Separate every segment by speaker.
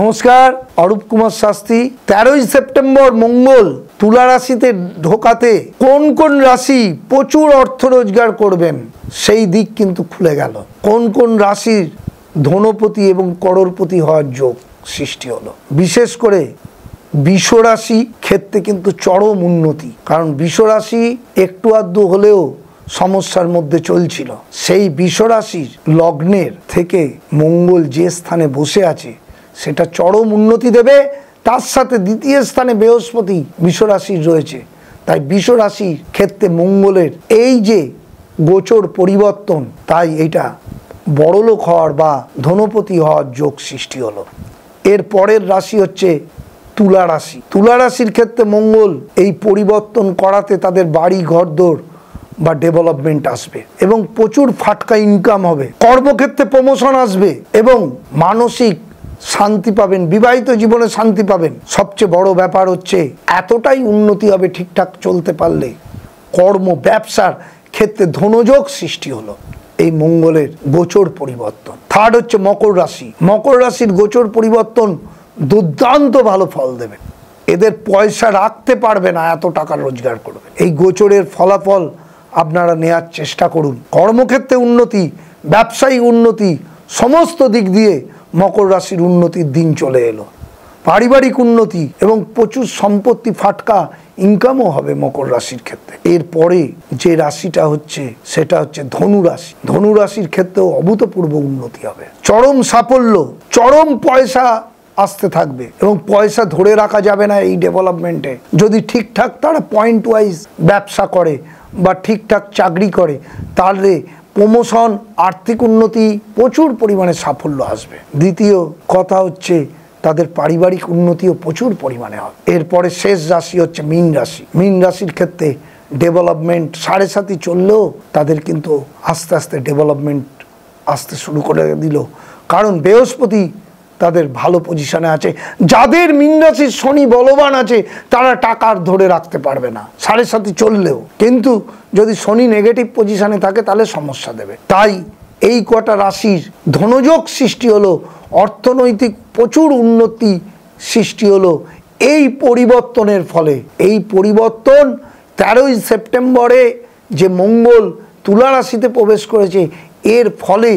Speaker 1: नमस्कार अरूप कुमार शास्त्री 13 सेप्टेम्बर मंगल तुला राशिते ढोकाते कोन कोन राशि प्रचुर अर्थ रोजगार करबेन सेई दिक किन्तु खुले गेल। कोन कोन राशिर धनपति एवं करोड़पति हওয়ার योग सृष्टि हलो। विशेष करे विष राशि क्षेत्रे किन्तु चरम उन्नति, कारण विष राशि एकटू आधटू हलेও समस्यार मध्य चलছিল। সেই विष राशिर लग्नेर থেকে मंगल जे स्थाने बसे आछे सेटा चरम उन्नति देবে। तार साथे द्वितीय स्थाने बृहस्पति विष राशि रयेछे, ताई विष राशि क्षेत्रे मंगलेर এই যে गोचर परिवर्तन ताई एटा बड़लोक हওয়ার বা ধনপতি হওয়ার যোগ সৃষ্টি হলো। এর পরের রাশি হচ্ছে তুলা রাশি। তুলা রাশির ক্ষেত্রে মঙ্গল এই পরিবর্তন করাতে তাদের বাড়ি ঘরদোর বা ডেভেলপমেন্ট আসবে এবং প্রচুর ফাটকা ইনকাম হবে। কর্মক্ষেত্রে প্রমোশন আসবে এবং মানসিক শান্তি পাবেন, বিবাহিত জীবনে শান্তি পাবেন। সবচেয়ে বড় ব্যাপার হচ্ছে এতটাই উন্নতি হবে ঠিকঠাক চলতে পারলে কর্ম ব্যবসার ক্ষেত্রে ধনযোগ সৃষ্টি হলো এই মঙ্গলের গোচর পরিবর্তন। থার্ড হচ্ছে মকর রাশি। মকর রাশির গোচর পরিবর্তন দুর্দান্ত ভালো ফল দেবে। এদের পয়সা রাখতে পারবে না, এত টাকা রোজগার করবে। এই গোচরের ফলাফল আপনারা নেওয়ার চেষ্টা করুন। কর্মক্ষেত্রে উন্নতি, ব্যবসায়িক উন্নতি, সমস্ত দিক দিয়ে মকর রাশির উন্নতির দিন চলে এলো। পারিবারিক উন্নতি এবং প্রচুর সম্পত্তি ফাটকা ইনকামও হবে মকর রাশির ক্ষেত্রে। এরপরে যে রাশিটা হচ্ছে সেটা হচ্ছে ধনু রাশি। ধনু রাশির ক্ষেত্রেও অভূতপূর্ব উন্নতি হবে, চরম সাফল্য, চরম পয়সা আসতে থাকবে এবং পয়সা ধরে রাখা যাবে না এই ডেভেলপমেন্টে। যদি ঠিকঠাক তারা পয়েন্ট ওয়াইজ ব্যবসা করে বা ঠিকঠাক চাকরি করে তাহলে প্রমোশন, আর্থিক উন্নতি, প্রচুর পরিমাণে সাফল্য আসবে। দ্বিতীয় কথা হচ্ছে তাদের পারিবারিক উন্নতিও প্রচুর পরিমাণে হবে। এরপরে শেষ রাশি হচ্ছে মীন রাশি। মীন রাশির ক্ষেত্রে ডেভেলপমেন্ট 7.5 চললেও তাদের কিন্তু আস্তে আস্তে ডেভেলপমেন্ট আসতে শুরু করে দিল, কারণ বৃহস্পতি তাদের ভালো পজিশনে আছে। যাদের মীন রাশির শনি বলবান আছে তারা টাকা ধরে রাখতে পারবে না 7.5 চললেও, কিন্তু যদি শনি নেগেটিভ পজিশনে থাকে তাহলে সমস্যা দেবে। তাই এই কটা রাশির ধনযোগ সৃষ্টি হলো, অর্থনৈতিক প্রচুর উন্নতি সৃষ্টি হলো এই পরিবর্তনের ফলে। এই পরিবর্তন 13 সেপ্টেম্বরে যে মঙ্গল তুলা রাশিতে প্রবেশ করেছে এর ফলে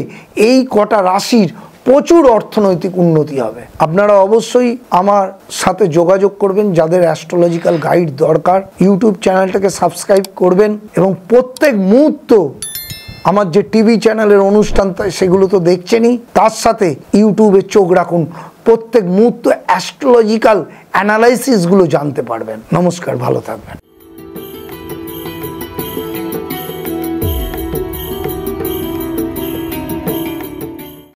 Speaker 1: এই কটা রাশির প্রচুর অর্থনৈতিক উন্নতি হবে। আপনারা অবশ্যই আমার সাথে যোগাযোগ করবেন যাদের অ্যাস্ট্রোলজিক্যাল গাইড দরকার। ইউটিউব চ্যানেলটাকে সাবস্ক্রাইব করবেন এবং প্রত্যেক মুহূর্ত আমার যে টিভি চ্যানেলের অনুষ্ঠান সেগুলো তো দেখছেনই, তার সাথে ইউটিউবে চোখ রাখুন। প্রত্যেক মুহূর্ত অ্যাস্ট্রোলজিক্যাল অ্যানালাইসিসগুলো জানতে পারবেন। নমস্কার, ভালো থাকবেন।